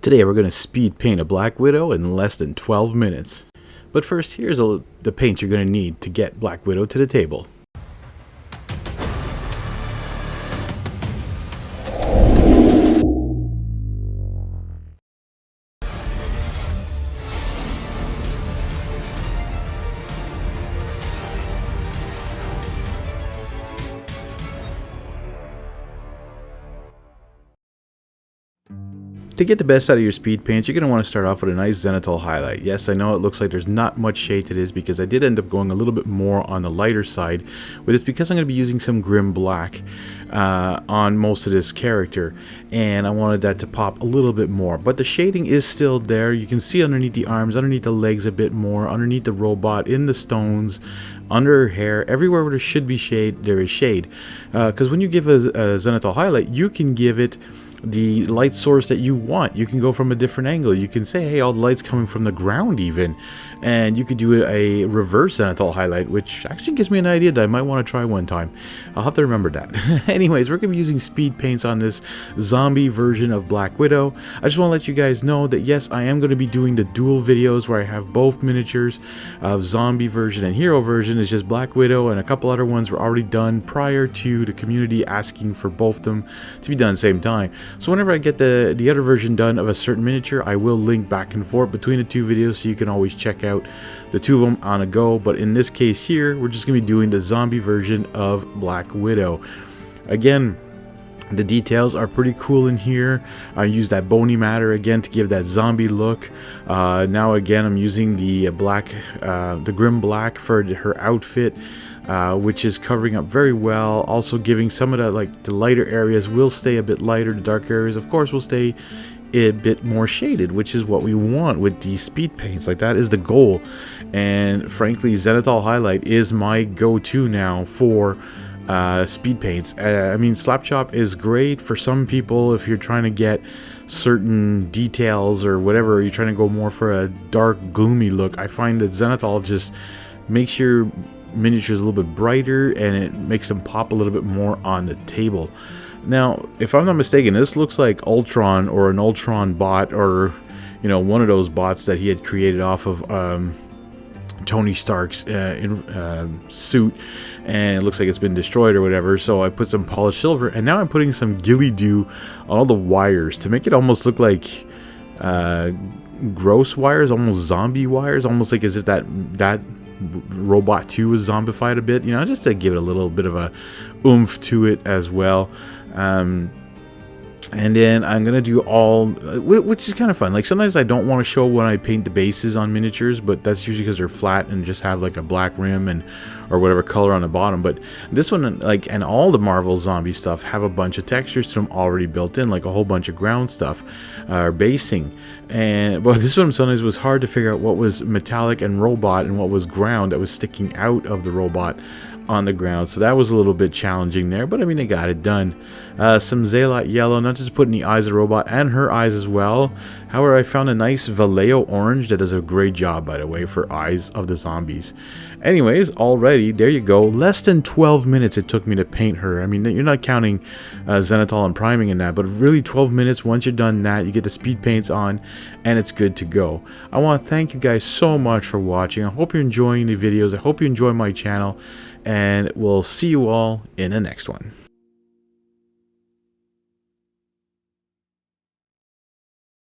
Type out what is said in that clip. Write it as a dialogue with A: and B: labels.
A: Today we're going to speed paint a Black Widow in less than 12 minutes. But first, here's the paints you're going to need to get Black Widow to the table. To get the best out of your speed paints, you're going to want to start off with a nice zenithal highlight. Yes, I know it looks like there's not much shade to this because I did end up going a little bit more on the lighter side, but it's because I'm going to be using some grim black on most of this character, and I wanted that to pop a little bit more. But the shading is still there. You can see underneath the arms, underneath the legs a bit more, underneath the robot, in the stones, under her hair, everywhere where there should be shade, there is shade. Because when you give a zenithal highlight, you can give it the light source that you want. You can go from a different angle. You can say, hey, all the light's coming from the ground even, and you could do a reverse zenithal highlight, which actually gives me an idea that I might want to try one time. I'll have to remember that. Anyways, we're going to be using speed paints on this zombie version of Black Widow. I just want to let you guys know that yes, I am going to be doing the dual videos where I have both miniatures of zombie version and hero version. It's just Black Widow, and a couple other ones were already done prior to the community asking for both of them to be done at the same time. So whenever I get the other version done of a certain miniature, I will link back and forth between the two videos, so you can always check out the two of them on a go. But in this case here, we're just going to be doing the zombie version of Black Widow. Again, the details are pretty cool in here. I use that Bony Matter again to give that zombie look. Now again, I'm using the the grim black for her outfit, which is covering up very well. Also giving some of the lighter areas will stay a bit lighter. The dark areas, of course, will stay a bit more shaded, which is what we want with these speed paints. Like, that is the goal. And frankly, zenithal highlight is my go-to now for speed paints. I mean, slap chop is great for some people if you're trying to get certain details or whatever. You're trying to go more for a dark, gloomy look. I find that zenithal just makes your miniatures a little bit brighter, and it makes them pop a little bit more on the table. Now, if I'm not mistaken, this looks like Ultron, or an Ultron bot, or one of those bots that he had created off of Tony Stark's suit, and it looks like it's been destroyed or whatever. So I put some polished silver, and now I'm putting some Ghillie Dew on all the wires to make it almost look like gross wires, almost zombie wires, almost like as if that robot 2 was zombified a bit, just to give it a little bit of a oomph to it as well. And then I'm gonna do all, which is kind of fun. Like, sometimes I don't want to show when I paint the bases on miniatures, but that's usually because they're flat and just have like a black rim or whatever color on the bottom. But this one, like, and all the Marvel zombie stuff have a bunch of textures to them already built in, like a whole bunch of ground stuff or basing. But this one sometimes was hard to figure out what was metallic and robot and what was ground that was sticking out of the robot on the ground. So that was a little bit challenging there, but I mean, they got it done. Some Zealot Yellow, not just putting the eyes of the robot and her eyes as well. However, I found a nice Vallejo orange that does a great job, by the way, for eyes of the zombies. Anyways, already, there you go. Less than 12 minutes it took me to paint her. I mean, you're not counting zenithal and priming in that, but really 12 minutes. Once you're done that, you get the speed paints on, and it's good to go. I want to thank you guys so much for watching. I hope you're enjoying the videos. I hope you enjoy my channel, and we'll see you all in the next one.